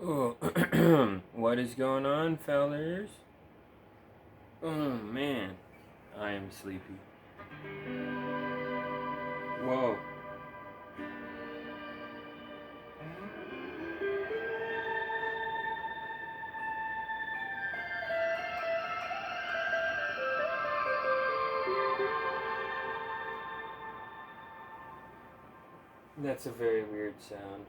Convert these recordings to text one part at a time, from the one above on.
Oh, what is going on, fellers? Oh man, I am sleepy. Whoa. That's a very weird sound.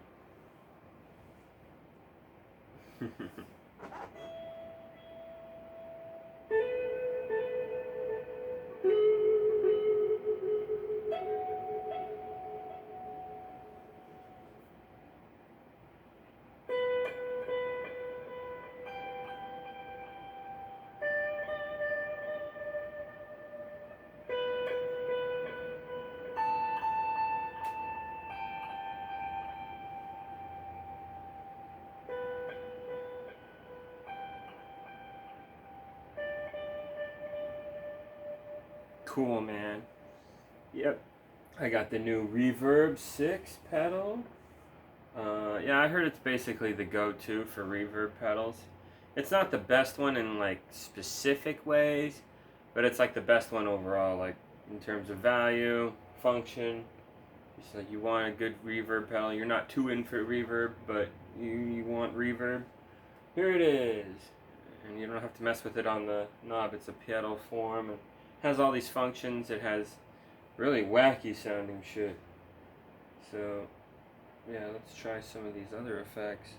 Cool, man. Yep. I got the new Reverb 6 pedal. Yeah, I heard it's basically the go-to for reverb pedals. It's not the best one in like specific ways, but it's like the best one overall, like in terms of value, function. It's like you want a good reverb pedal. You're not too in for reverb, but you want reverb. Here it is. And you don't have to mess with it on the knob. It's a pedal form and has all these functions. It has really wacky sounding shit. So, yeah, let's try some of these other effects.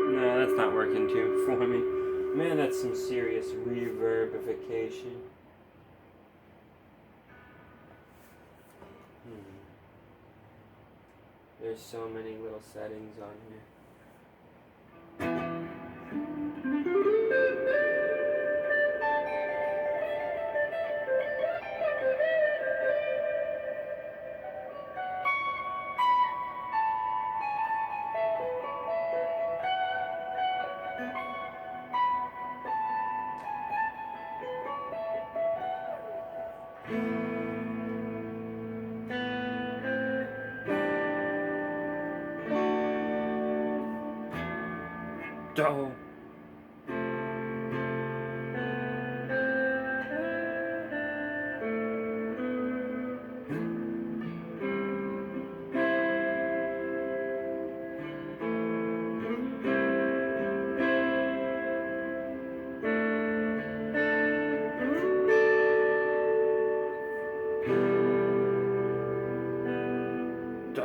No, that's not working too for me. Man, that's some serious reverbification. There's so many little settings on here. Do. Do.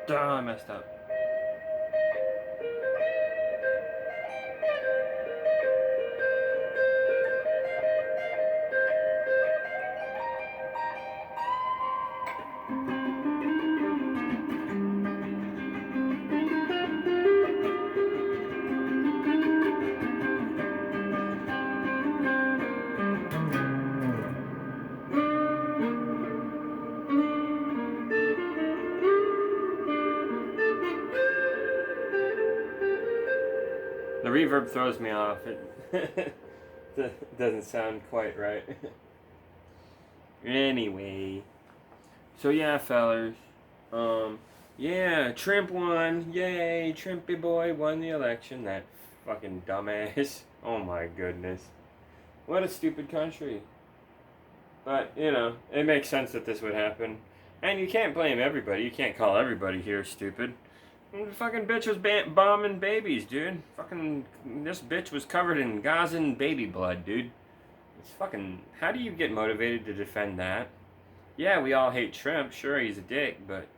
Do. I messed up. reverb throws me off. It doesn't sound quite right. Anyway, so yeah, fellers. Yeah, Trump won. Yay, Trumpy boy won the election. That fucking dumbass. Oh my goodness. What a stupid country. But, you know, it makes sense that this would happen. And you can't blame everybody. You can't call everybody here stupid. The fucking bitch was bombing babies, dude. Fucking, this bitch was covered in Gazan baby blood, dude. It's fucking, how do you get motivated to defend that? Yeah, we all hate Trump. Sure, he's a dick, but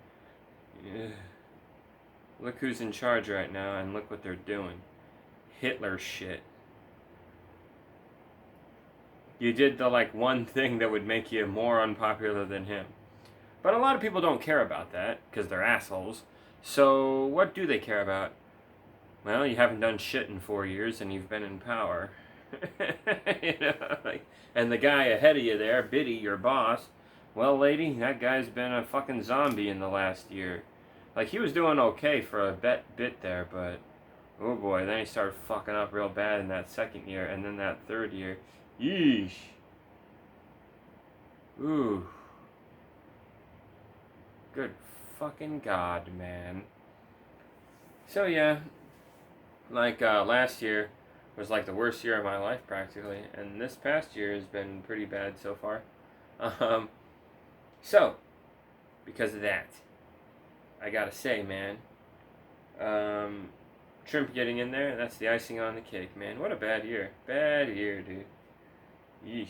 look who's in charge right now, and look what they're doing. Hitler shit. You did the, like, one thing that would make you more unpopular than him. But a lot of people don't care about that, because they're assholes. So, what do they care about? Well, you haven't done shit in 4 years, and you've been in power. You know, like, and the guy ahead of you there, Biddy, your boss, well, lady, that guy's been a fucking zombie in the last year. Like, he was doing okay for a bit there, but oh boy, then he started fucking up real bad in that second year, and then that third year. Yeesh. Ooh. Good fucking God, man. So yeah, like last year was like the worst year of my life practically, and this past year has been pretty bad so far. So, because of that, I gotta say, man, Trump getting in there, that's the icing on the cake, man. What a bad year. Bad year, dude. Yeesh.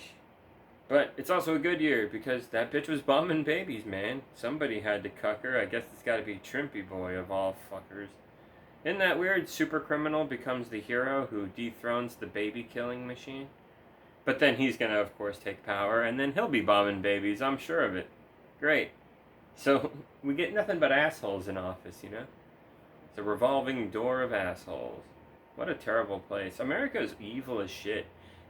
But it's also a good year because that bitch was bombing babies, man. Somebody had to cuck her. I guess it's gotta be Trumpy boy of all fuckers. Isn't that weird? Super criminal becomes the hero who dethrones the baby killing machine. But then he's gonna, of course, take power, and then he'll be bombing babies, I'm sure of it. Great. So, we get nothing but assholes in office, you know? It's a revolving door of assholes. What a terrible place. America is evil as shit.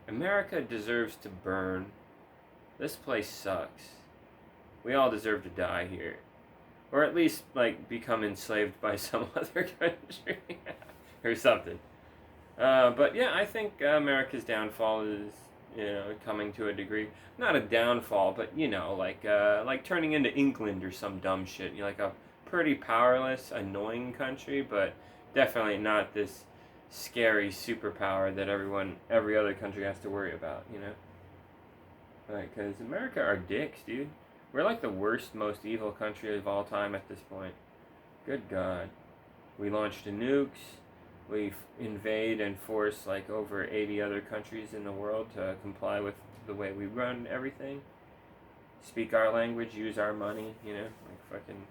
America deserves to burn. This place sucks. We all deserve to die here. Or at least, like, become enslaved by some other country. Or something. But yeah, I think America's downfall is, you know, coming to a degree. Not a downfall, but, you know, like turning into England or some dumb shit. You're like a pretty powerless, annoying country, but definitely not this scary superpower that every other country has to worry about, you know? Like, because America are dicks, dude. We're like the worst, most evil country of all time at this point. Good God. We launched nukes. We invade and force like over 80 other countries in the world to comply with the way we run everything. Speak our language, use our money, you know, like fucking,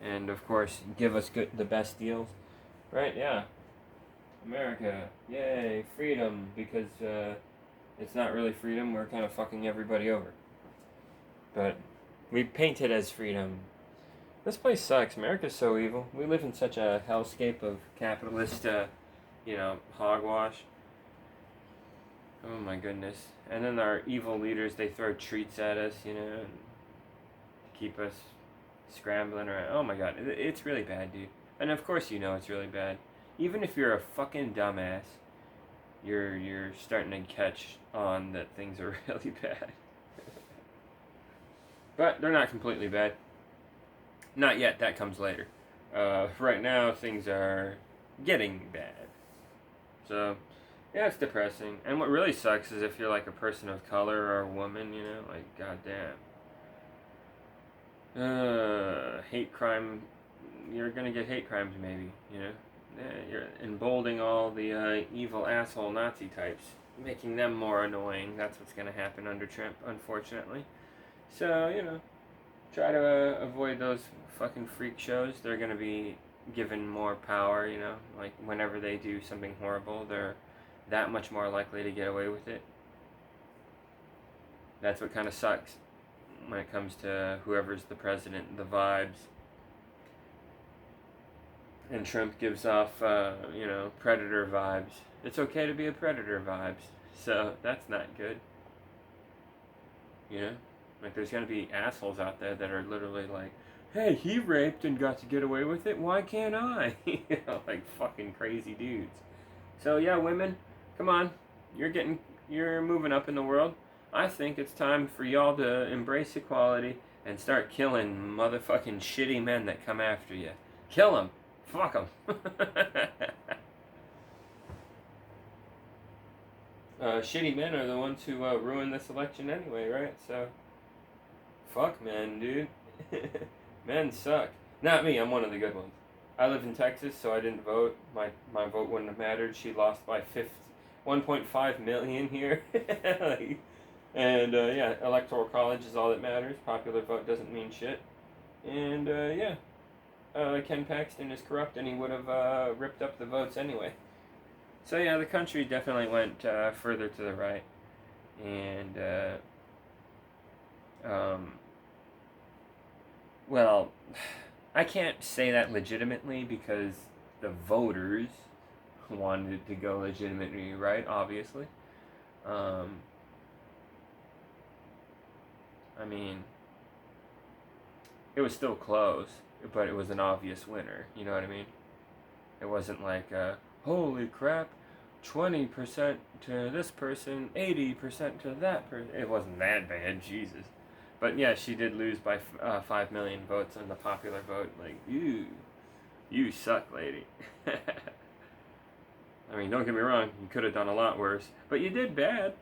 and of course give us the best deals, right? Yeah. America, yay, freedom, because it's not really freedom. We're kind of fucking everybody over. But we paint it as freedom. This place sucks. America's so evil. We live in such a hellscape of capitalist, hogwash. Oh my goodness. And then our evil leaders, they throw treats at us, you know, and keep us scrambling around. Oh my God, it's really bad, dude. And of course you know it's really bad. Even if you're a fucking dumbass, you're starting to catch on that things are really bad. But they're not completely bad. Not yet, that comes later. Right now, things are getting bad. So, yeah, it's depressing. And what really sucks is if you're like a person of color or a woman, you know, like, goddamn. Hate crime, you're gonna get hate crimes maybe, you know? Yeah, you're emboldening all the evil asshole Nazi types, making them more annoying. That's what's gonna happen under Trump, unfortunately. So, you know, try to avoid those fucking freak shows. They're going to be given more power, you know. Like, whenever they do something horrible, they're that much more likely to get away with it. That's what kind of sucks when it comes to whoever's the president, the vibes. And Trump gives off, predator vibes. It's okay to be a predator vibes. So, that's not good. You know? Like, there's going to be assholes out there that are literally like, hey, he raped and got to get away with it, why can't I? You know, like fucking crazy dudes. So yeah, women, come on, you're moving up in the world. I think it's time for y'all to embrace equality and start killing motherfucking shitty men that come after you. Kill them. Fuck them. Shitty men are the ones who ruined this election anyway, right? So, fuck men, dude. Men suck. Not me, I'm one of the good ones. I live in Texas, so I didn't vote. My vote wouldn't have mattered. She lost by 1.5 million here. Like, and yeah, electoral college is all that matters. Popular vote doesn't mean shit. And yeah, Ken Paxton is corrupt, and he would have ripped up the votes anyway. So yeah, the country definitely went further to the right, and well, I can't say that legitimately because the voters wanted to go legitimately right, obviously. I mean, it was still close, but it was an obvious winner. You know what I mean? It wasn't like, holy crap, 20% to this person, 80% to that person. It wasn't that bad, Jesus. But yeah, she did lose by 5 million votes on the popular vote. Like, you suck, lady. I mean, don't get me wrong, you could have done a lot worse, but you did bad.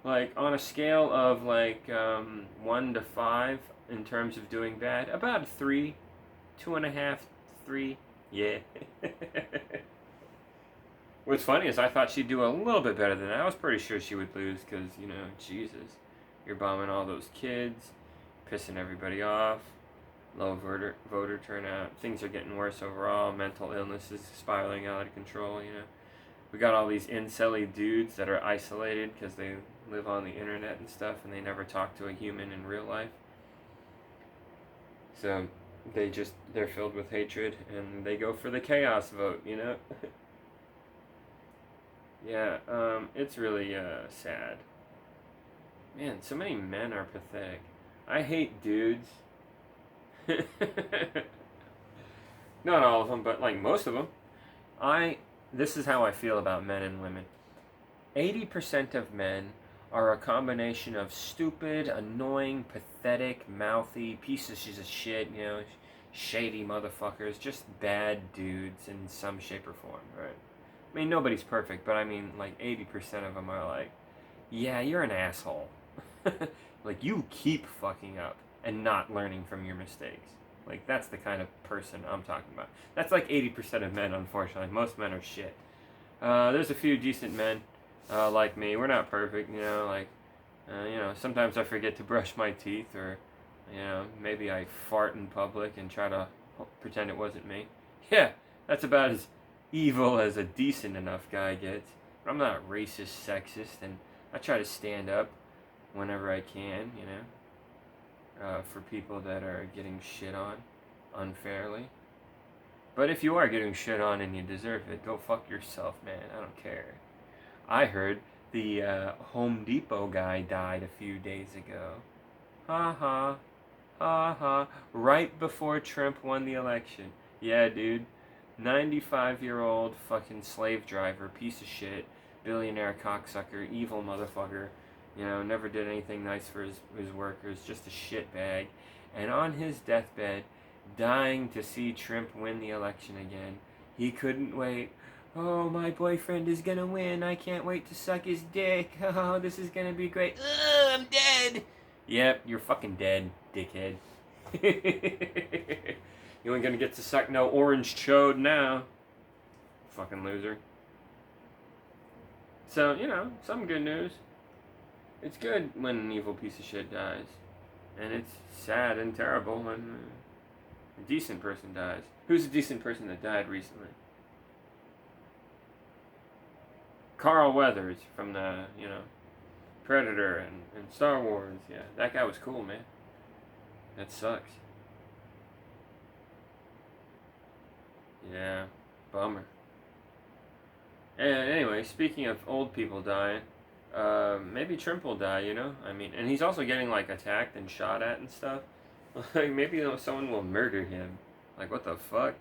Like, on a scale of like 1 to 5 in terms of doing bad, about 3, 2.5, 3, yeah. What's funny is I thought she'd do a little bit better than that. I was pretty sure she would lose because, you know, Jesus, you're bombing all those kids, pissing everybody off, low voter turnout, things are getting worse overall, mental illness is spiraling out of control, you know. We got all these incel-y dudes that are isolated because they live on the internet and stuff and they never talk to a human in real life. So they're filled with hatred and they go for the chaos vote, you know. Yeah, it's really sad. Man, so many men are pathetic. I hate dudes. Not all of them, but like most of them. This is how I feel about men and women. 80% of men are a combination of stupid, annoying, pathetic, mouthy, pieces of shit, you know, shady motherfuckers, just bad dudes in some shape or form, right? I mean, nobody's perfect, but I mean, like, 80% of them are like, yeah, you're an asshole. Like, you keep fucking up and not learning from your mistakes. Like, that's the kind of person I'm talking about. That's like 80% of men, unfortunately. Most men are shit. There's a few decent men, like me. We're not perfect, you know, like, you know, sometimes I forget to brush my teeth or, you know, maybe I fart in public and try to pretend it wasn't me. Yeah, that's about as evil as a decent enough guy gets. But I'm not racist, sexist, and I try to stand up whenever I can, you know, for people that are getting shit on unfairly. But if you are getting shit on and you deserve it, go fuck yourself, man. I don't care. I heard the Home Depot guy died a few days ago. Ha ha. Ha ha. Right before Trump won the election. Yeah, dude. 95-year-old fucking slave driver, piece of shit, billionaire cocksucker, evil motherfucker. You know, never did anything nice for his workers, just a shitbag. And on his deathbed, dying to see Trump win the election again, he couldn't wait. Oh, my boyfriend is gonna win. I can't wait to suck his dick. Oh, this is gonna be great. Ugh, I'm dead. Yep, you're fucking dead, dickhead. You ain't gonna get to suck no orange chode now. Fucking loser. So, you know, some good news. It's good when an evil piece of shit dies. And it's sad and terrible when a decent person dies. Who's a decent person that died recently? Carl Weathers from the, you know, Predator and Star Wars. Yeah, that guy was cool, man. That sucks. Yeah, bummer. And anyway, speaking of old people dying, maybe Trump will die, you know? I mean, and he's also getting, like, attacked and shot at and stuff. Like, maybe someone will murder him. Like, what the fuck?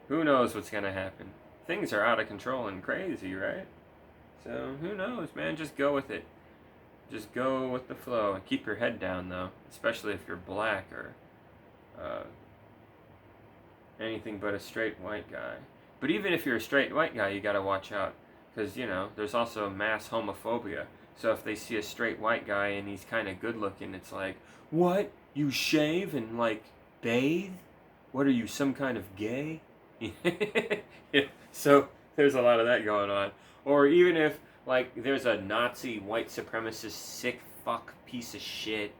Who knows what's gonna happen? Things are out of control and crazy, right? So who knows, man? Just go with it. Just go with the flow and keep your head down, though, especially if you're black or uh, anything but a straight white guy. But even if you're a straight white guy, you gotta watch out, because there's also mass homophobia. So if they see a straight white guy and he's kind of good looking, it's like, what? You shave and like bathe? What are you, some kind of gay? Yeah, so there's a lot of that going on. Or even if like there's a Nazi white supremacist sick fuck piece of shit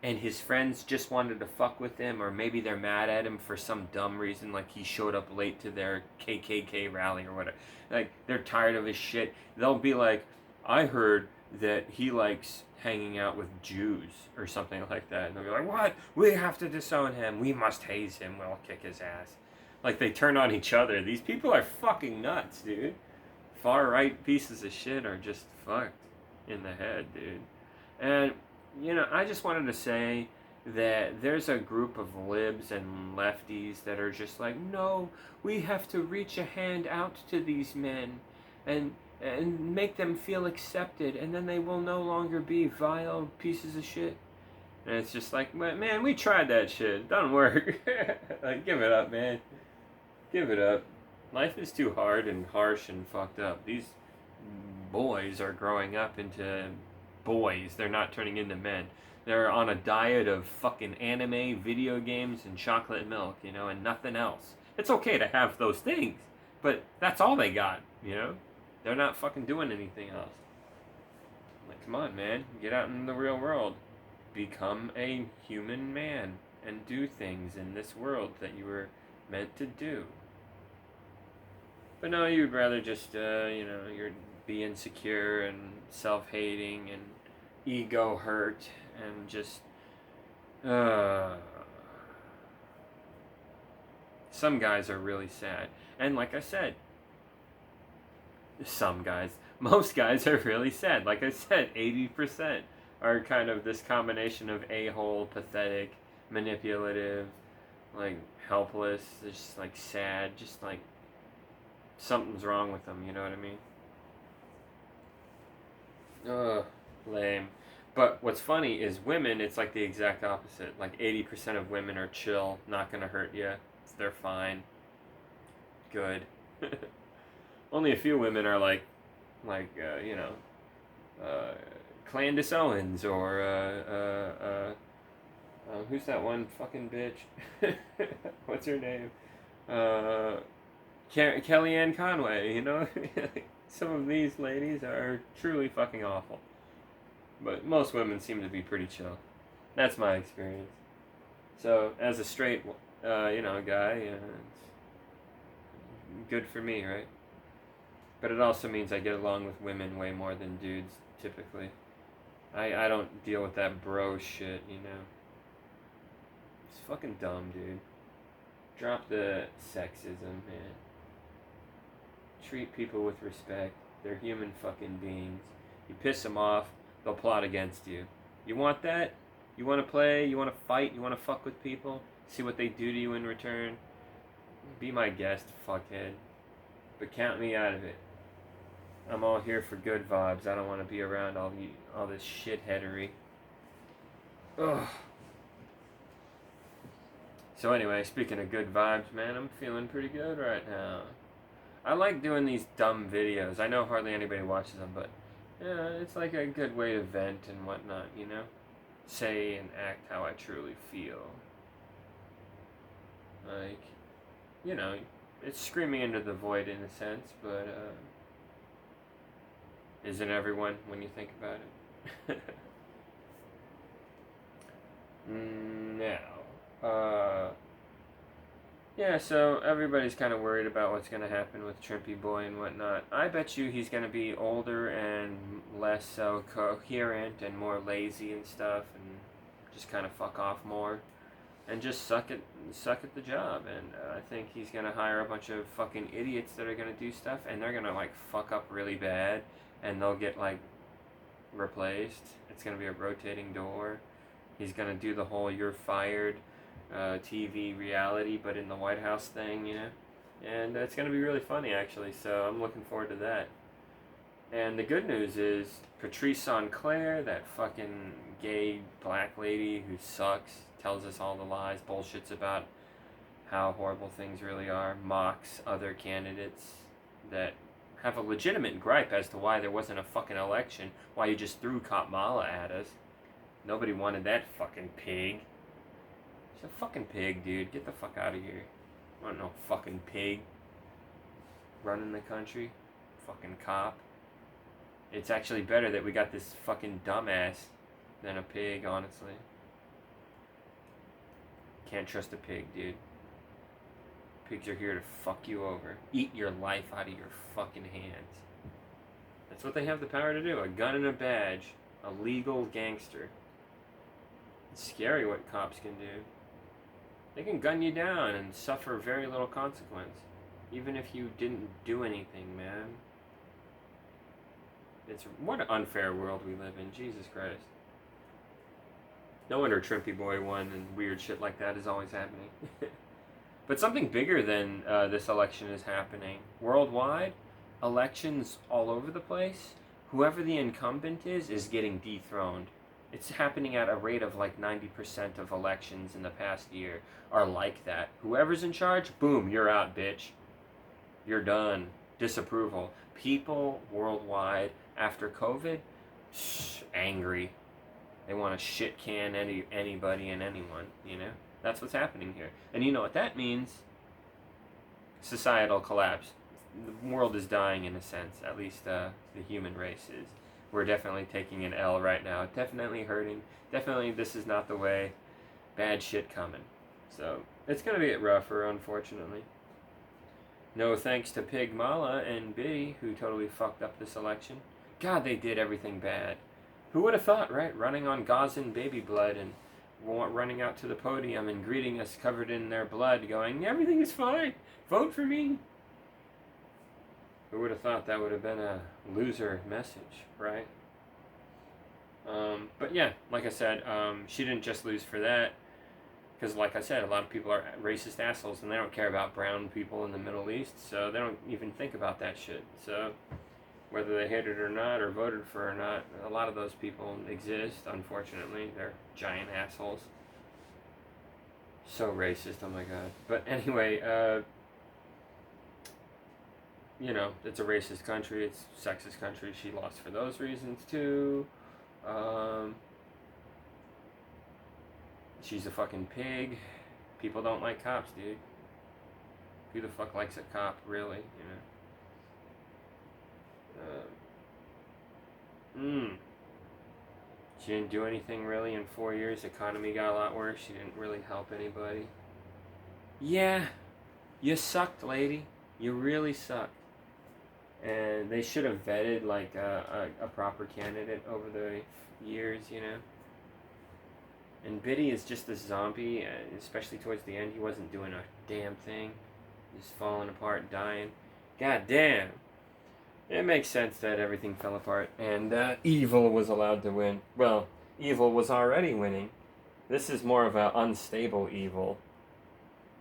and his friends just wanted to fuck with him, or maybe they're mad at him for some dumb reason, like he showed up late to their KKK rally or whatever. Like, they're tired of his shit. They'll be like, I heard that he likes hanging out with Jews or something like that. And they'll be like, what? We have to disown him. We must haze him. We'll kick his ass. Like, they turn on each other. These people are fucking nuts, dude. Far right pieces of shit are just fucked in the head, dude. And I just wanted to say that there's a group of libs and lefties that are just like, no, we have to reach a hand out to these men and make them feel accepted, and then they will no longer be vile pieces of shit. And it's just like, man, we tried that shit. It doesn't work. Like, give it up, man. Give it up. Life is too hard and harsh and fucked up. These boys are growing up into boys. They're not turning into men. They're on a diet of fucking anime, video games, and chocolate milk, and nothing else. It's okay to have those things, but that's all they got, They're not fucking doing anything else. Like, come on, man. Get out in the real world. Become a human man and do things in this world that you were meant to do. But no, you'd rather just, you're be insecure and self-hating and ego hurt and just some guys are really sad. And like I said, most guys are really sad. Like I said, 80% are kind of this combination of a-hole, pathetic, manipulative, like helpless, just like sad, just like something's wrong with them, you know what I mean? Ugh, lame. But what's funny is women, it's like the exact opposite. Like 80% of women are chill, not gonna hurt you. They're fine. Good. Only a few women are like Candace Owens or who's that one fucking bitch? What's her name? Kellyanne Conway. Some of these ladies are truly fucking awful. But most women seem to be pretty chill. That's my experience. So, as a straight, guy, it's good for me, right? But it also means I get along with women way more than dudes, typically. I don't deal with that bro shit, It's fucking dumb, dude. Drop the sexism, man. Treat people with respect. They're human fucking beings. You piss them off, they'll plot against you. You want that? You want to play? You want to fight? You want to fuck with people? See what they do to you in return? Be my guest, fuckhead. But count me out of it. I'm all here for good vibes. I don't want to be around all this shitheadery. Ugh. So anyway, speaking of good vibes, man, I'm feeling pretty good right now. I like doing these dumb videos. I know hardly anybody watches them, but yeah, it's like a good way to vent and whatnot, Say and act how I truly feel. Like, it's screaming into the void in a sense, but isn't everyone when you think about it? Now, yeah, so everybody's kind of worried about what's going to happen with Trimpy Boy and whatnot. I bet you he's going to be older and less so coherent and more lazy and stuff, and just kind of fuck off more and just suck at the job. And I think he's going to hire a bunch of fucking idiots that are going to do stuff, and they're going to like fuck up really bad, and they'll get like replaced. It's going to be a rotating door. He's going to do the whole "you're fired" TV reality, but in the White House thing, And it's going to be really funny, actually, so I'm looking forward to that. And the good news is Patrice Sinclair, that fucking gay black lady who sucks, tells us all the lies, bullshits about how horrible things really are, mocks other candidates that have a legitimate gripe as to why there wasn't a fucking election, why you just threw Kamala at us. Nobody wanted that fucking pig. She's a fucking pig, dude. Get the fuck out of here. I want no fucking pig running the country. Fucking cop. It's actually better that we got this fucking dumbass than a pig, honestly. Can't trust a pig, dude. Pigs are here to fuck you over. Eat your life out of your fucking hands. That's what they have the power to do. A gun and a badge. A legal gangster. It's scary what cops can do. They can gun you down and suffer very little consequence. Even if you didn't do anything, man. What an unfair world we live in. Jesus Christ. No wonder Trimpy Boy won and weird shit like that is always happening. But something bigger than this election is happening. Worldwide, elections all over the place. Whoever the incumbent is getting dethroned. It's happening at a rate of like 90% of elections in the past year are like that. Whoever's in charge, boom, you're out, bitch. You're done. Disapproval. People worldwide after COVID, angry. They want to shit can anybody and anyone, you know? That's what's happening here. And you know what that means? Societal collapse. The world is dying in a sense, at least the human race is. We're definitely taking an L right now. Definitely hurting. Definitely this is not the way. Bad shit coming. So, it's going to get rougher, unfortunately. No thanks to Pig Mala and Biddy, who totally fucked up this election. God, they did everything bad. Who would have thought, right? Running on Gazan baby blood and running out to the podium and greeting us covered in their blood, going, everything is fine. Vote for me. Who would have thought that would have been a loser message, right? But yeah, like I said, she didn't just lose for that. Because like I said, a lot of people are racist assholes and they don't care about brown people in the Middle East, so they don't even think about that shit. So whether they hate it or not, or voted for it or not, a lot of those people exist, unfortunately. They're giant assholes. So racist, oh my god. But anyway, you know, it's a racist country, it's a sexist country. She lost for those reasons too. She's a fucking pig. People don't like cops, dude. Who the fuck likes a cop, really, you know? She didn't do anything really in 4 years. The economy got a lot worse. She didn't really help anybody. Yeah, you sucked, lady. You really sucked. And they should have vetted like a proper candidate over the years, you know. And Biddy is just a zombie, especially towards the end. He wasn't doing a damn thing. Just falling apart, dying. God damn. It makes sense that everything fell apart, and evil was allowed to win. Well, evil was already winning. This is more of an unstable evil.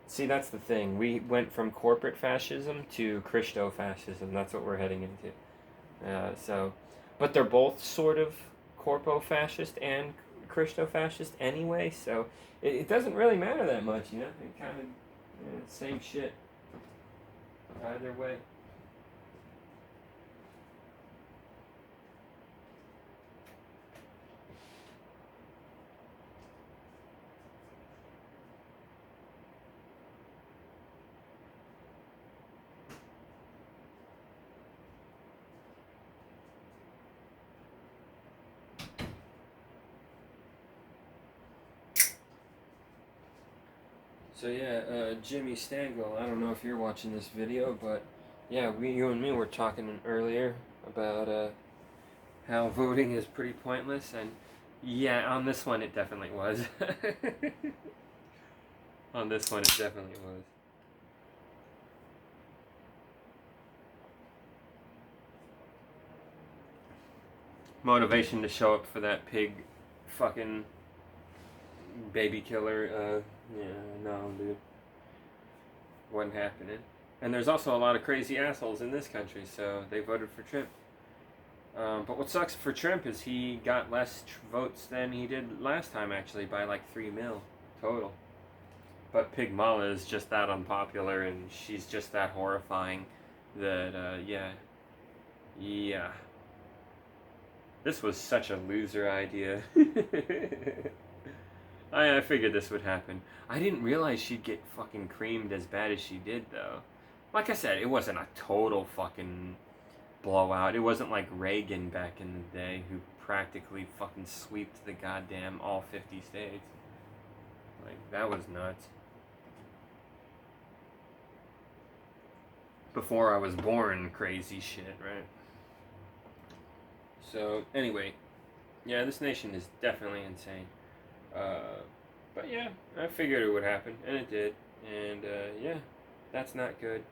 See, that's the thing. We went from corporate fascism to Christo-fascism. That's what we're heading into. But they're both sort of corpo-fascist and Christo-fascist anyway, so it doesn't really matter that much, you know? It kind of, same shit. Either way. So yeah, Jimmy Stangl, I don't know if you're watching this video, but yeah, you and me were talking earlier about how voting is pretty pointless, and yeah, on this one it definitely was. On this one it definitely was. Motivation to show up for that pig fucking baby killer, yeah, no, dude. Wasn't happening. And there's also a lot of crazy assholes in this country, so they voted for Trump. But what sucks for Trump is he got less votes than he did last time, actually, by like 3 mil total. But Pig Mala is just that unpopular, and she's just that horrifying that, yeah. This was such a loser idea. I figured this would happen. I didn't realize she'd get fucking creamed as bad as she did, though. Like I said, it wasn't a total fucking blowout. It wasn't like Reagan back in the day, who practically fucking sweeped the goddamn all 50 states. Like, that was nuts. Before I was born, crazy shit, right? So, anyway, yeah, this nation is definitely insane. But yeah, I figured it would happen, and it did. And yeah, that's not good.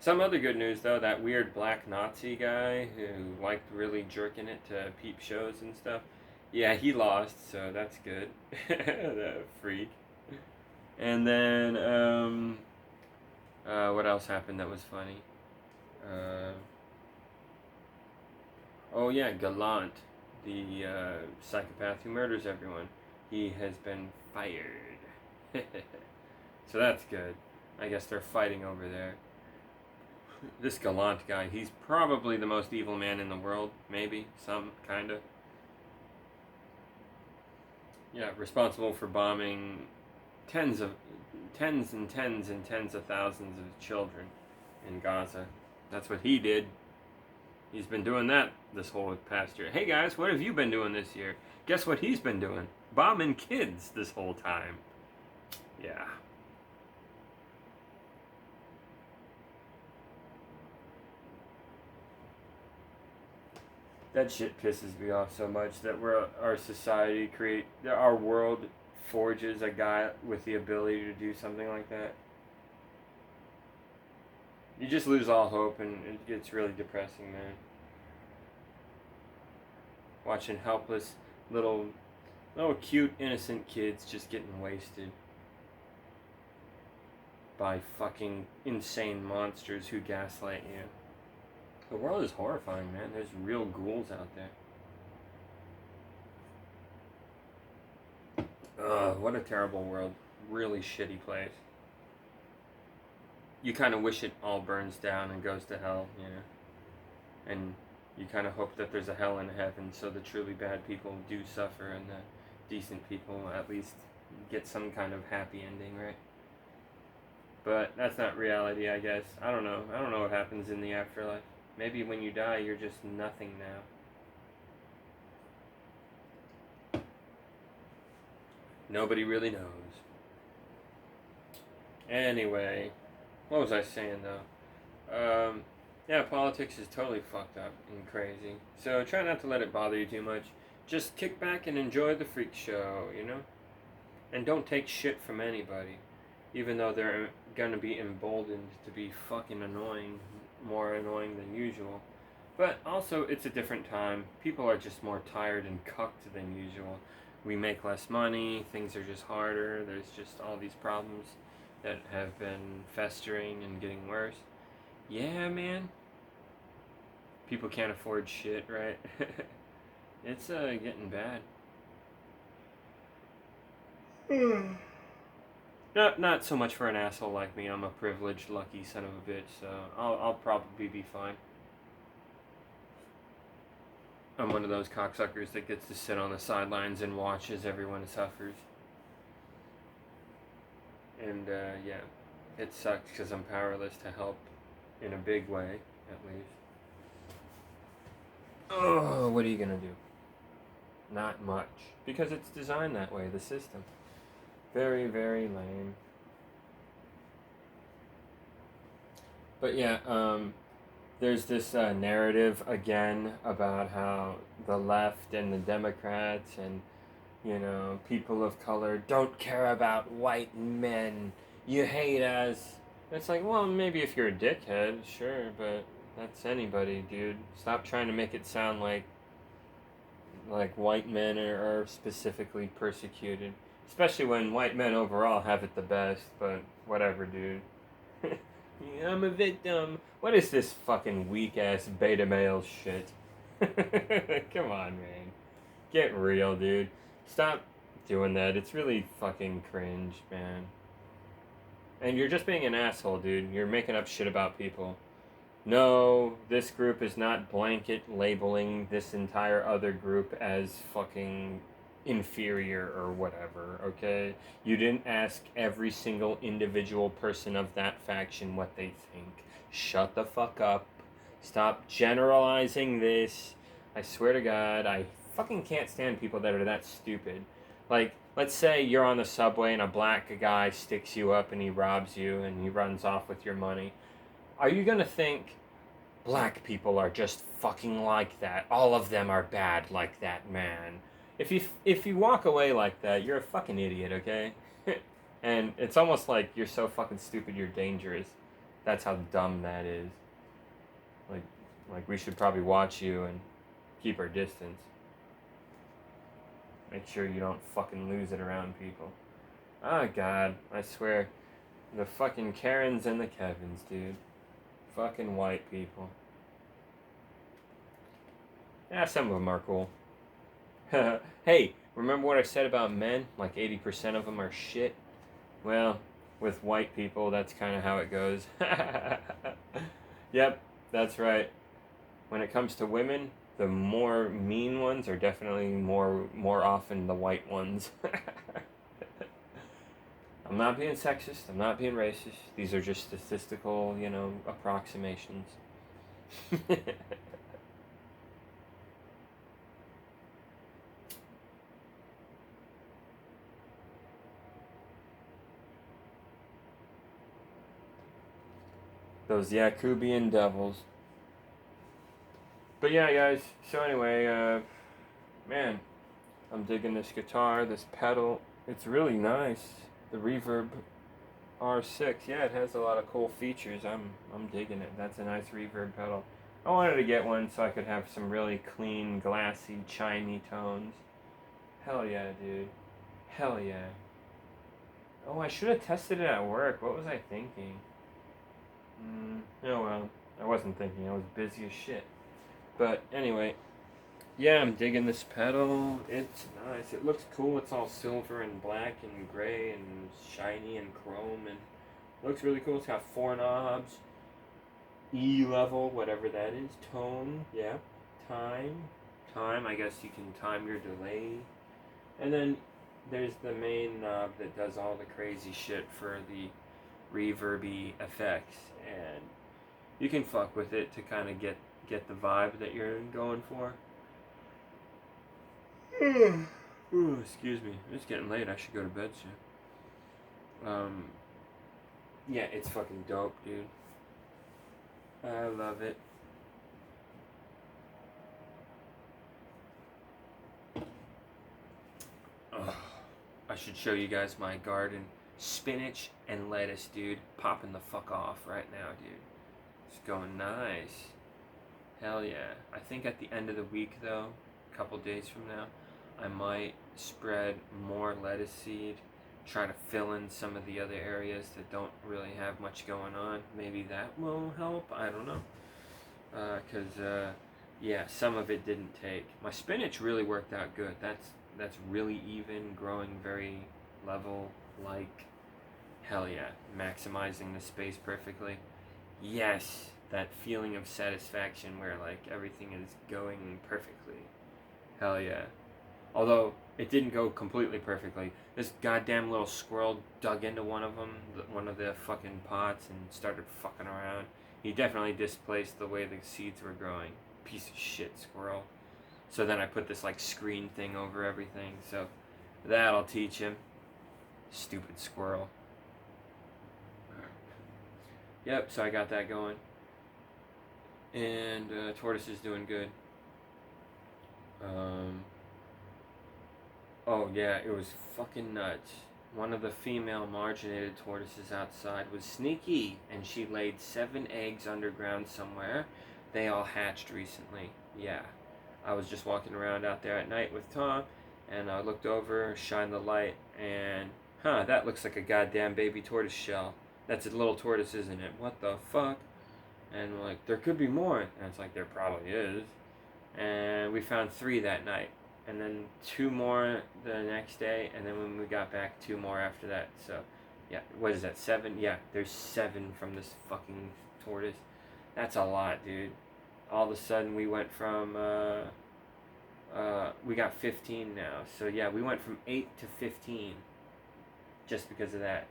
Some other good news, though, that weird black Nazi guy who liked really jerking it to peep shows and stuff. Yeah, he lost, so that's good. That freak. And then, what else happened that was funny? Oh yeah, Gallant, the psychopath who murders everyone. He has been fired. So that's good. I guess they're fighting over there. This Gallant guy, he's probably the most evil man in the world. Maybe. Some, kinda. Yeah, responsible for bombing tens and tens and tens of thousands of children in Gaza. That's what he did. He's been doing that this whole past year. Hey guys, what have you been doing this year? Guess what he's been doing? Bombing kids this whole time. Yeah. That shit pisses me off so much that our society our world forges a guy with the ability to do something like that. You just lose all hope, and it gets really depressing, man. Watching helpless little cute innocent kids just getting wasted by fucking insane monsters who gaslight you. The world is horrifying, man. There's real ghouls out there. Ugh, what a terrible world. Really shitty place. You kind of wish it all burns down and goes to hell, you know. And you kind of hope that there's a hell and a heaven, so the truly bad people do suffer and the decent people at least get some kind of happy ending, right? But that's not reality, I guess. I don't know. I don't know what happens in the afterlife. Maybe when you die, you're just nothing now. Nobody really knows. Anyway, what was I saying, though? Yeah, politics is totally fucked up and crazy. So try not to let it bother you too much. Just kick back and enjoy the freak show, you know? And don't take shit from anybody. Even though they're gonna be emboldened to be fucking annoying, more annoying than usual. But also, it's a different time. People are just more tired and cucked than usual. We make less money, things are just harder, there's just all these problems that have been festering and getting worse. Yeah, man. People can't afford shit, right? It's getting bad. Not so much for an asshole like me. I'm a privileged, lucky son of a bitch, so I'll probably be fine. I'm one of those cocksuckers that gets to sit on the sidelines and watch as everyone suffers. And yeah, it sucks because I'm powerless to help in a big way, at least. Oh, what are you gonna do? Not much. Because it's designed that way, the system. Very, very lame. But yeah, there's this narrative again about how the left and the Democrats and, you know, people of color don't care about white men. You hate us. It's like, well, maybe if you're a dickhead, sure, but that's anybody, dude. Stop trying to make it sound like white men are specifically persecuted. Especially when white men overall have it the best, but whatever, dude. I'm a victim. What is this fucking weak ass beta male shit? Come on, man. Get real, dude. Stop doing that. It's really fucking cringe, man. And you're just being an asshole, dude. You're making up shit about people. No, this group is not blanket labeling this entire other group as fucking inferior or whatever, okay? You didn't ask every single individual person of that faction what they think. Shut the fuck up. Stop generalizing this. I swear to God, I fucking can't stand people that are that stupid. Like, let's say you're on the subway and a black guy sticks you up and he robs you and he runs off with your money. Are you gonna think black people are just fucking like that? All of them are bad like that, man. If you walk away like that, you're a fucking idiot, okay? And it's almost like you're so fucking stupid you're dangerous. That's how dumb that is. Like like we should probably watch you and keep our distance. Make sure you don't fucking lose it around people. Oh God, I swear. The fucking Karens and the Kevins, dude. Fucking white people. Yeah, some of them are cool. Hey, remember what I said about men? Like 80% of them are shit? Well, with white people, that's kind of how it goes. Yep, that's right. When it comes to women, the more mean ones are definitely more often the white ones. I'm not being sexist. I'm not being racist. These are just statistical, approximations. Those Yakubian devils. But yeah, guys. So anyway, man, I'm digging this guitar, this pedal. It's really nice. The Reverb R6. Yeah, it has a lot of cool features. I'm digging it. That's a nice reverb pedal. I wanted to get one so I could have some really clean, glassy, chimey tones. Hell yeah, dude. Hell yeah. Oh, I should have tested it at work. What was I thinking? Oh well. I wasn't thinking. I was busy as shit. But anyway, yeah, I'm digging this pedal. It's nice. It looks cool. It's all silver and black and gray and shiny and chrome and looks really cool. It's got 4 knobs. E level, whatever that is. Tone, yeah. Time, I guess you can time your delay. And then there's the main knob that does all the crazy shit for the reverby effects. And you can fuck with it to kind of get the vibe that you're going for. Ooh, excuse me. It's getting late. I should go to bed soon. Yeah, it's fucking dope, dude. I love it. Ugh. I should show you guys my garden. Spinach and lettuce, dude. Popping the fuck off right now, dude. It's going nice. Hell yeah. I think at the end of the week, though, a couple days from now, I might spread more lettuce seed, try to fill in some of the other areas that don't really have much going on. Maybe that will help. I don't know. Yeah, some of it didn't take. My spinach really worked out good. That's really even, growing very level, like, hell yeah, maximizing the space perfectly. Yes, that feeling of satisfaction where, like, everything is going perfectly. Hell yeah. Although, it didn't go completely perfectly. This goddamn little squirrel dug into one of them, one of the fucking pots, and started fucking around. He definitely displaced the way the seeds were growing. Piece of shit squirrel. So then I put this, like, screen thing over everything, so that'll teach him. Stupid squirrel. Yep, so I got that going. And Tortoise is doing good. Oh yeah, it was fucking nuts. One of the female marginated tortoises outside was sneaky, and she laid 7 eggs underground somewhere. They all hatched recently. Yeah. I was just walking around out there at night with Tom, and I looked over, shined the light, and that looks like a goddamn baby tortoise shell. That's a little tortoise, isn't it? What the fuck? And we're like, there could be more. And it's like, there probably is. And we found 3 that night. And then 2 more the next day. And then when we got back, 2 more after that. So, yeah, what is that, 7? Yeah, there's 7 from this fucking tortoise. That's a lot, dude. All of a sudden, we went from, we got 15 now. So, yeah, we went from 8 to 15. Just because of that.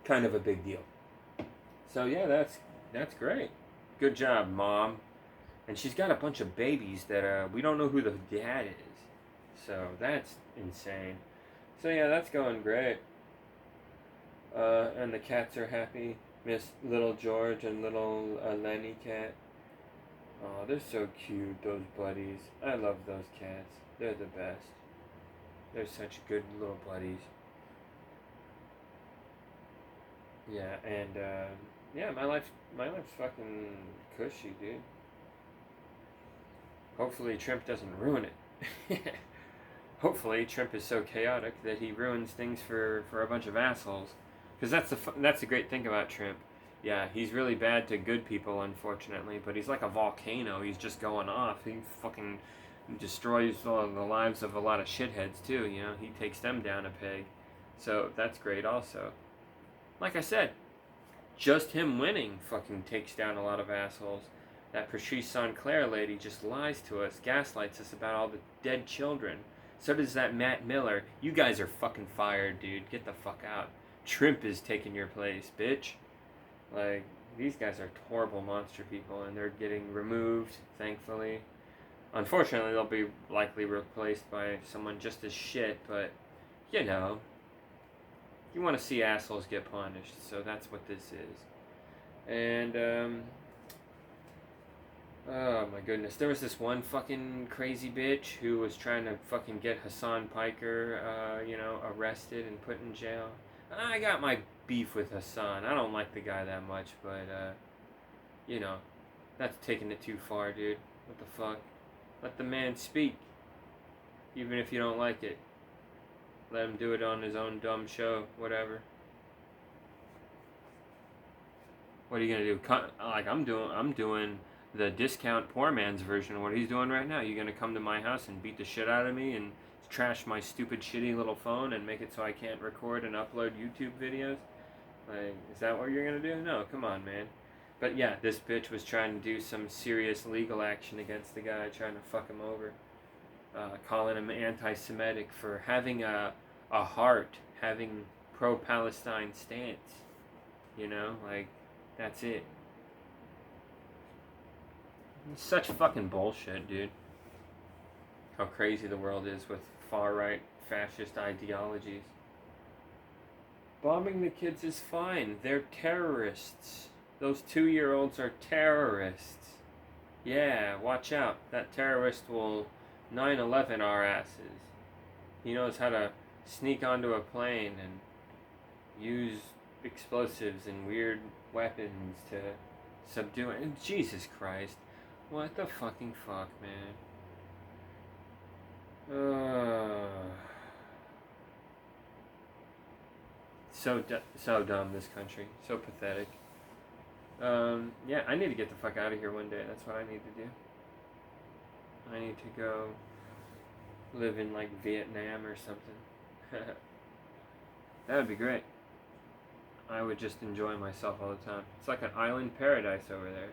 Kind of a big deal. So, yeah, that's great. Good job, Mom. And she's got a bunch of babies that we don't know who the dad is. So that's insane. So yeah, that's going great. And the cats are happy. Miss Little George and little Lenny cat. Oh, they're so cute, those buddies. I love those cats. They're the best. They're such good little buddies. Yeah, and yeah, my life's fucking cushy, dude. Hopefully Trump doesn't ruin it. Hopefully Trump is so chaotic that he ruins things for a bunch of assholes. Because that's the great thing about Trump. Yeah, he's really bad to good people, unfortunately, but he's like a volcano. He's just going off. He fucking destroys the lives of a lot of shitheads, too, you know? He takes them down a peg. So that's great also. Like I said, just him winning fucking takes down a lot of assholes. That Patrice Sinclair lady just lies to us, gaslights us about all the dead children. So does that Matt Miller. You guys are fucking fired, dude. Get the fuck out. Trump is taking your place, bitch. Like, these guys are horrible monster people, and they're getting removed, thankfully. Unfortunately, they'll be likely replaced by someone just as shit, but, you know, you want to see assholes get punished, so that's what this is. And, oh my goodness. There was this one fucking crazy bitch who was trying to fucking get Hassan Piker, arrested and put in jail. I got my beef with Hassan. I don't like the guy that much, but, that's taking it too far, dude. What the fuck? Let the man speak. Even if you don't like it. Let him do it on his own dumb show, whatever. What are you gonna do? Like, I'm doing the discount poor man's version of what he's doing right now. You gonna come to my house and beat the shit out of me and trash my stupid shitty little phone and make it so I can't record and upload YouTube videos? Like, is that what you're gonna do? No, come on, man. But yeah, this bitch was trying to do some serious legal action against the guy, trying to fuck him over, calling him anti-Semitic for having a heart, having pro-Palestine stance. You know, like, that's it. It's such fucking bullshit, dude. How crazy the world is with far-right fascist ideologies. Bombing the kids is fine. They're terrorists. Those 2-year-olds are terrorists. Yeah, watch out. That terrorist will 9/11 our asses. He knows how to sneak onto a plane and use explosives and weird weapons to subdue it. Jesus Christ. What the fucking fuck, man? So dumb, this country. So pathetic. Yeah, I need to get the fuck out of here one day. That's what I need to do. I need to go live in, like, Vietnam or something. That would be great. I would just enjoy myself all the time. It's like an island paradise over there.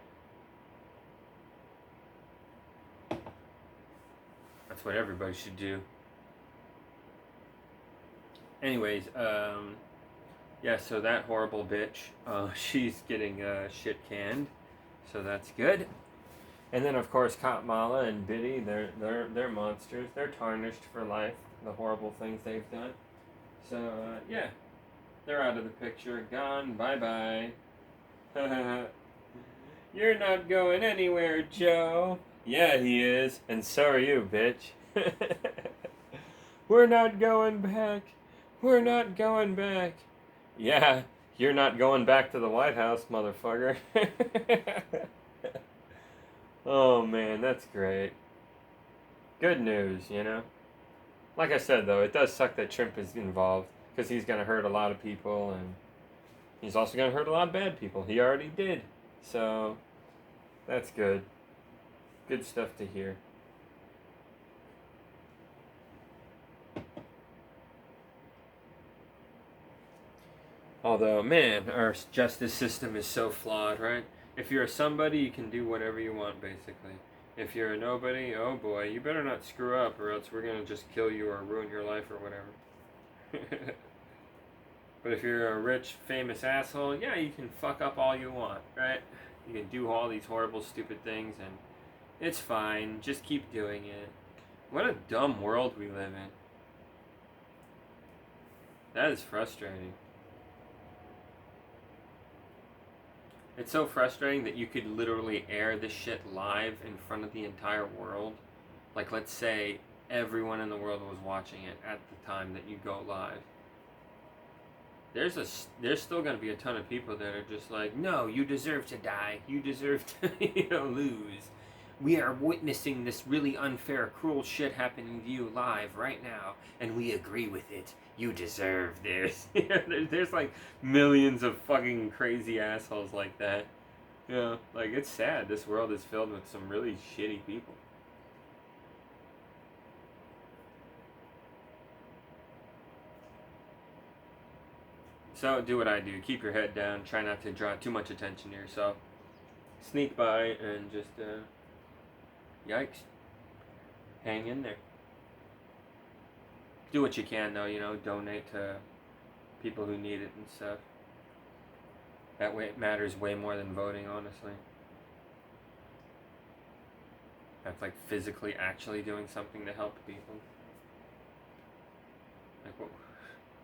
That's what everybody should do. Anyways, yeah, so that horrible bitch, she's getting shit canned, so that's good. And then, of course, Katmala and Biddy, they're monsters. They're tarnished for life, the horrible things they've done. So, yeah, they're out of the picture. Gone. Bye-bye. You're not going anywhere, Joe. Yeah, he is. And so are you, bitch. We're not going back. We're not going back. Yeah, you're not going back to the White House, motherfucker. Oh, man, that's great. Good news, you know? Like I said, though, it does suck that Trump is involved, because he's going to hurt a lot of people, and He's also going to hurt a lot of bad people. He already did. So, that's good. Good stuff to hear. Although, man, our justice system is so flawed, right? If you're a somebody, you can do whatever you want, basically. If you're a nobody, oh boy, you better not screw up, or else we're gonna just kill you or ruin your life or whatever. But if you're a rich, famous asshole, yeah, you can fuck up all you want, right? You can do all these horrible, stupid things, and it's fine. Just keep doing it. What a dumb world we live in. That is frustrating. It's so frustrating that you could literally air this shit live in front of the entire world. Like, let's say everyone in the world was watching it at the time that you go live. There's still going to be a ton of people that are just like, no, you deserve to die. You deserve to lose. We are witnessing this really unfair, cruel shit happening to you live right now, and we agree with it. You deserve this. There's like millions of fucking crazy assholes like that. Yeah, like it's sad. This world is filled with some really shitty people. So do what I do. Keep your head down. Try not to draw too much attention to yourself. Sneak by and just, yikes. Hang in there. Do what you can, though, donate to people who need it and stuff. That way it matters way more than voting, honestly. That's like physically actually doing something to help people. Like, what?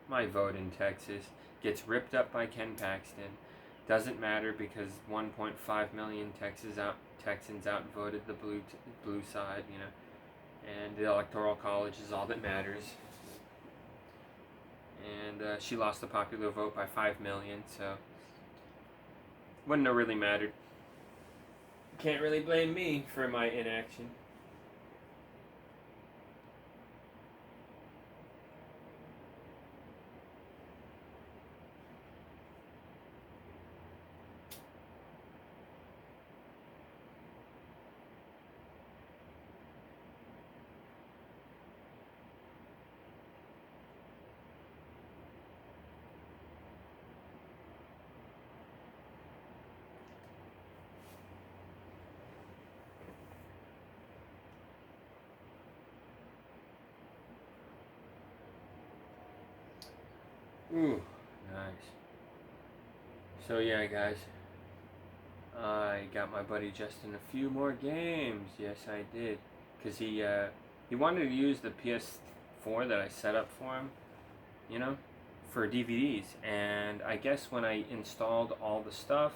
My vote in Texas gets ripped up by Ken Paxton. Doesn't matter because 1.5 million Texans outvoted the blue side, and the Electoral College is all that matters. And she lost the popular vote by 5 million, so wouldn't have really mattered. Can't really blame me for my inaction. Ooh, nice. So yeah, guys, I got my buddy Justin a few more games. Yes, I did, cause he wanted to use the PS4 that I set up for him, for DVDs. And I guess when I installed all the stuff,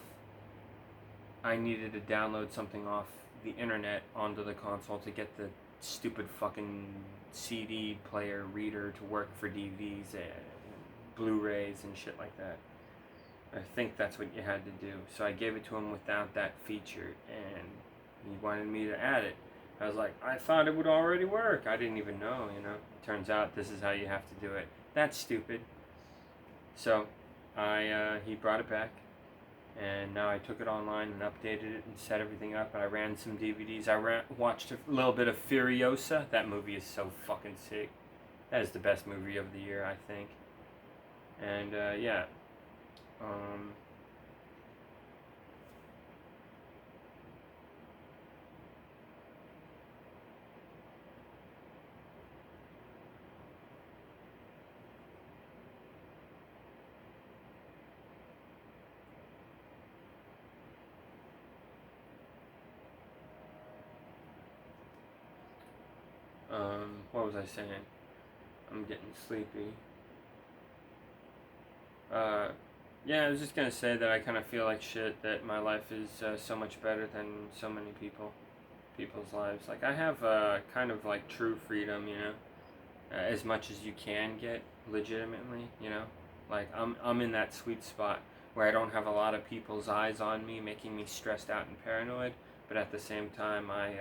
I needed to download something off the internet onto the console to get the stupid fucking CD player reader to work for DVDs and Blu-rays and shit like that. I think that's what you had to do. So I gave it to him without that feature, and he wanted me to add it. I was like, I thought it would already work. I didn't even know, Turns out this is how you have to do it. That's stupid. So he brought it back, and now I took it online and updated it and set everything up, and I ran some DVDs. Watched a little bit of Furiosa. That movie is so fucking sick. That is the best movie of the year, I think. And yeah. What was I saying? I'm getting sleepy. Yeah, I was just gonna say that I kind of feel like shit, that my life is so much better than so many people's lives. Like, I have kind of like true freedom, as much as you can get legitimately, Like, I'm in that sweet spot where I don't have a lot of people's eyes on me, making me stressed out and paranoid, but at the same time, I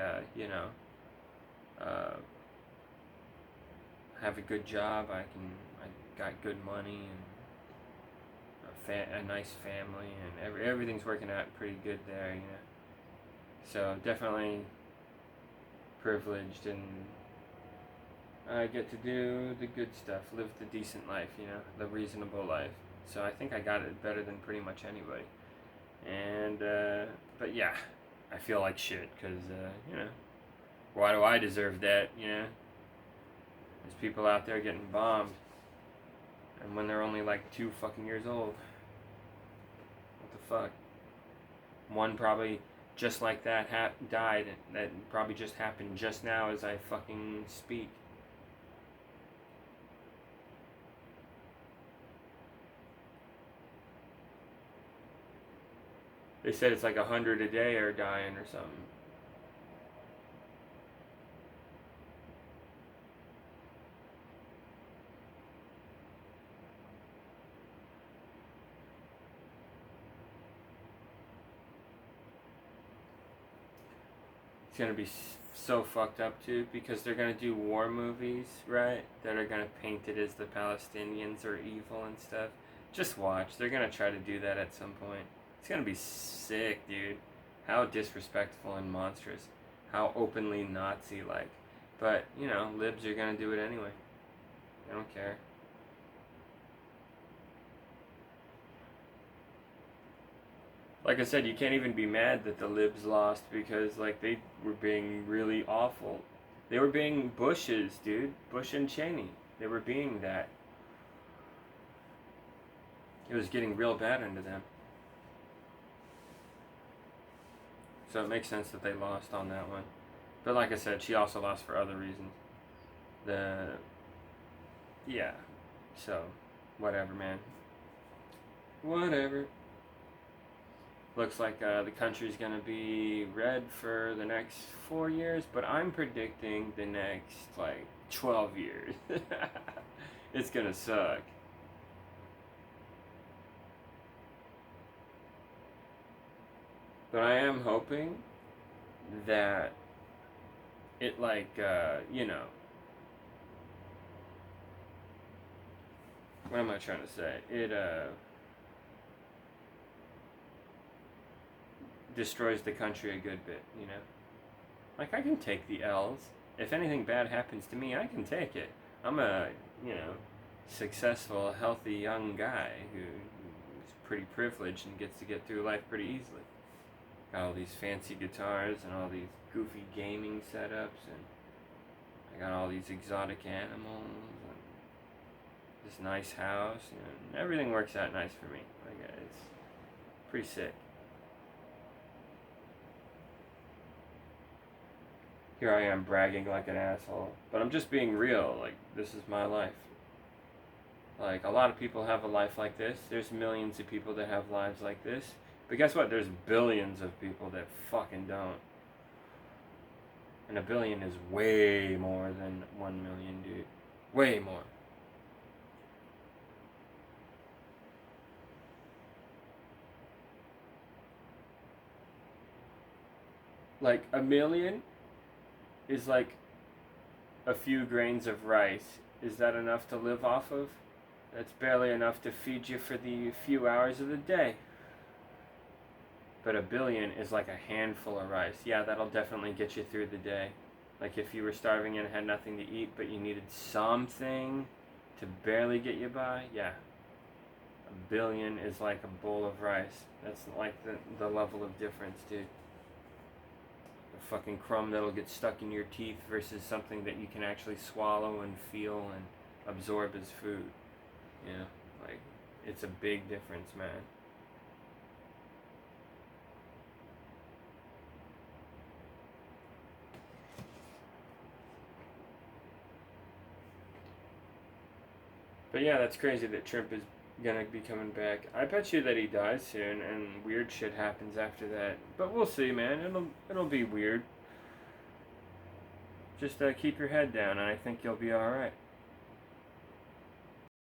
have a good job. I got good money and a nice family, and everything's working out pretty good there, you know. So definitely privileged, and I get to do the good stuff, live the decent life, you know, the reasonable life. So I think I got it better than pretty much anybody. And but yeah, I feel like shit because you know, why do I deserve that? You know, there's people out there getting bombed, and when they're only like 2 fucking years old. What the fuck? One probably just like that died. That probably just happened just now as I fucking speak. They said it's like 100 a day are dying or something. It's gonna be so fucked up too, because they're gonna do war movies, right? That are gonna paint it as the Palestinians are evil and stuff. Just watch. They're gonna try to do that at some point. It's gonna be sick, dude. How disrespectful and monstrous. How openly Nazi-like. But, you know, libs are gonna do it anyway. I don't care. Like I said, you can't even be mad that the libs lost because, like, they were being really awful. They were being Bushes, dude. Bush and Cheney. They were being that. It was getting real bad under them. So it makes sense that they lost on that one. But like I said, she also lost for other reasons. Yeah. So, whatever, man. Whatever. Looks like the country's going to be red for the next 4 years, but I'm predicting the next, like, 12 years. It's going to suck. But I am hoping that it, like, you know, what am I trying to say? It, destroys the country a good bit, you know? Like, I can take the L's. If anything bad happens to me, I can take it. I'm a, you know, successful, healthy, young guy who's pretty privileged and gets to get through life pretty easily. Got all these fancy guitars and all these goofy gaming setups, and I got all these exotic animals and this nice house, and everything works out nice for me. Like, it's pretty sick. Here I am bragging like an asshole, but I'm just being real. Like, this is my life. Like, a lot of people have a life like this. There's millions of people that have lives like this. But guess what? There's billions of people that fucking don't. And a billion is way more than 1 million, dude. Way more. Like, a million is like a few grains of rice. Is that enough to live off of? That's barely enough to feed you for the few hours of the day. But a billion is like a handful of rice. Yeah, that'll definitely get you through the day. Like if you were starving and had nothing to eat, but you needed something to barely get you by, yeah. A billion is like a bowl of rice. That's like the level of difference, dude. A fucking crumb that'll get stuck in your teeth versus something that you can actually swallow and feel and absorb as food. You know, like, it's a big difference, man. But yeah, that's crazy that Trump is gonna be coming back. I bet you that he dies soon and weird shit happens after that. But we'll see, man. It'll be weird. Just keep your head down, and I think you'll be all right.